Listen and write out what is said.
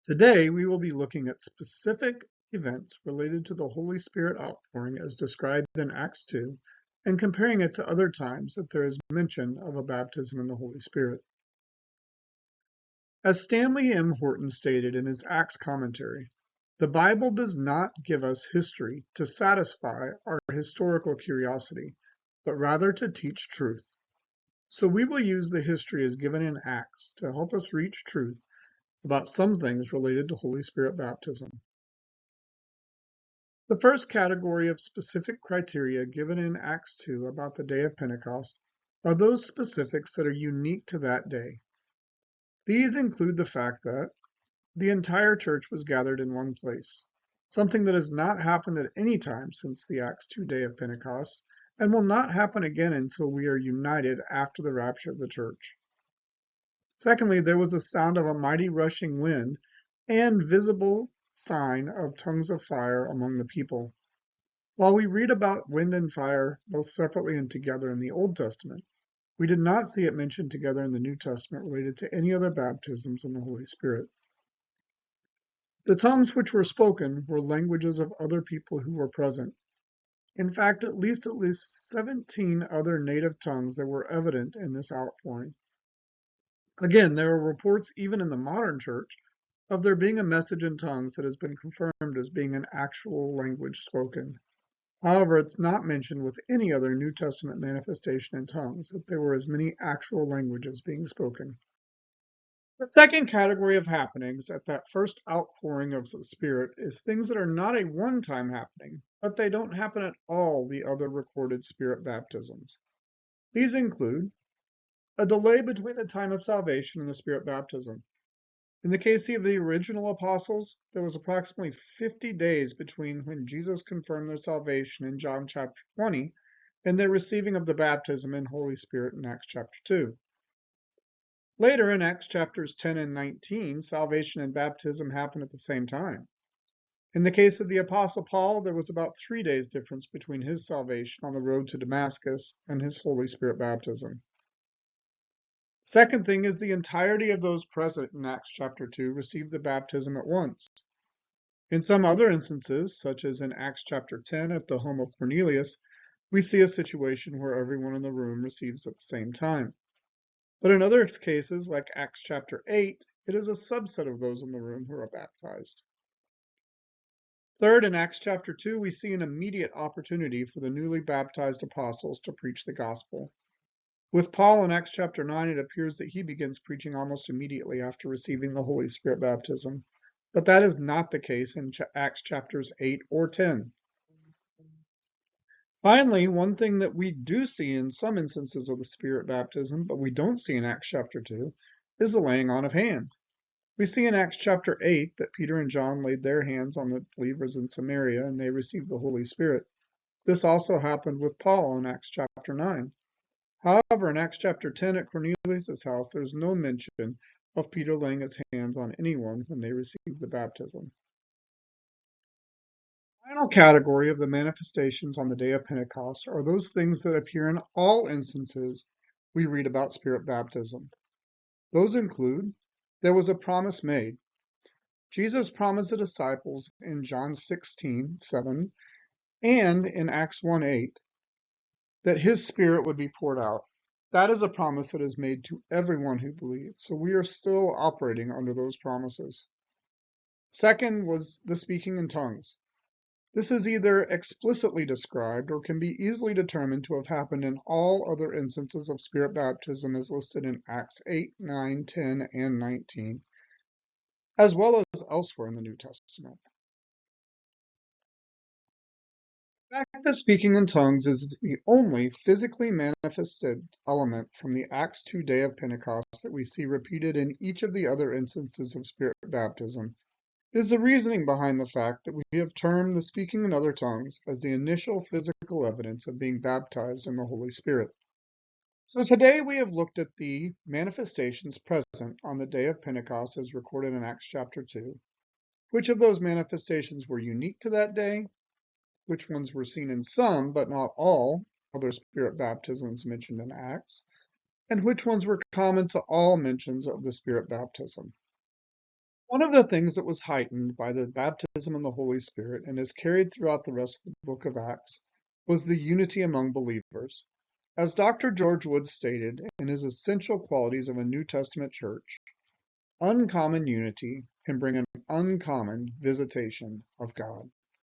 Today, we will be looking at specific events related to the Holy Spirit outpouring as described in Acts 2 and comparing it to other times that there is mention of a baptism in the Holy Spirit. As Stanley M. Horton stated in his Acts commentary, the Bible does not give us history to satisfy our historical curiosity, but rather to teach truth. So we will use the history as given in Acts to help us reach truth about some things related to Holy Spirit baptism. The first category of specific criteria given in Acts 2 about the day of Pentecost are those specifics that are unique to that day. These include the fact that the entire church was gathered in one place, something that has not happened at any time since the Acts 2 day of Pentecost, and will not happen again until we are united after the rapture of the church. Secondly, there was a sound of a mighty rushing wind and visible sign of tongues of fire among the people. While we read about wind and fire both separately and together in the Old Testament, we did not see it mentioned together in the New Testament related to any other baptisms in the Holy Spirit. The tongues which were spoken were languages of other people who were present. In fact, at least 17 other native tongues that were evident in this outpouring. Again, there are reports even in the modern church of there being a message in tongues that has been confirmed as being an actual language spoken. However, it's not mentioned with any other New Testament manifestation in tongues that there were as many actual languages being spoken. The second category of happenings at that first outpouring of the Spirit is things that are not a one-time happening, but they don't happen at all the other recorded Spirit baptisms. These include a delay between the time of salvation and the Spirit baptism. In the case of the original apostles, there was approximately 50 days between when Jesus confirmed their salvation in John chapter 20 and their receiving of the baptism in Holy Spirit in Acts chapter 2. Later in Acts chapters 10 and 19, salvation and baptism happened at the same time. In the case of the Apostle Paul, there was about 3 days difference between his salvation on the road to Damascus and his Holy Spirit baptism. Second thing is the entirety of those present in Acts chapter 2 received the baptism at once. In some other instances, such as in Acts chapter 10 at the home of Cornelius, we see a situation where everyone in the room receives at the same time. But in other cases, like Acts chapter 8, it is a subset of those in the room who are baptized. Third, in Acts chapter 2, we see an immediate opportunity for the newly baptized apostles to preach the gospel. With Paul in Acts chapter 9, it appears that he begins preaching almost immediately after receiving the Holy Spirit baptism. But that is not the case in Acts chapters 8 or 10. Finally, one thing that we do see in some instances of the Spirit baptism, but we don't see in Acts chapter 2, is the laying on of hands. We see in Acts chapter 8 that Peter and John laid their hands on the believers in Samaria and they received the Holy Spirit. This also happened with Paul in Acts chapter 9. However, in Acts chapter 10 at Cornelius' house, there's no mention of Peter laying his hands on anyone when they received the baptism. The final category of the manifestations on the day of Pentecost are those things that appear in all instances we read about Spirit baptism. Those include, there was a promise made. Jesus promised the disciples in John 16:7 and in Acts 1:8 that his Spirit would be poured out. That is a promise that is made to everyone who believes, so we are still operating under those promises. Second was the speaking in tongues. This is either explicitly described or can be easily determined to have happened in all other instances of Spirit baptism as listed in Acts 8, 9, 10, and 19, as well as elsewhere in the New Testament. The fact that speaking in tongues is the only physically manifested element from the Acts 2 day of Pentecost that we see repeated in each of the other instances of Spirit baptism is the reasoning behind the fact that we have termed the speaking in other tongues as the initial physical evidence of being baptized in the Holy Spirit. So today we have looked at the manifestations present on the day of Pentecost as recorded in Acts chapter 2. Which of those manifestations were unique to that day? Which ones were seen in some, but not all, other Spirit baptisms mentioned in Acts? And which ones were common to all mentions of the Spirit baptism? One of the things that was heightened by the baptism in the Holy Spirit and is carried throughout the rest of the book of Acts was the unity among believers. As Dr. George Woods stated in his Essential Qualities of a New Testament Church, uncommon unity can bring an uncommon visitation of God.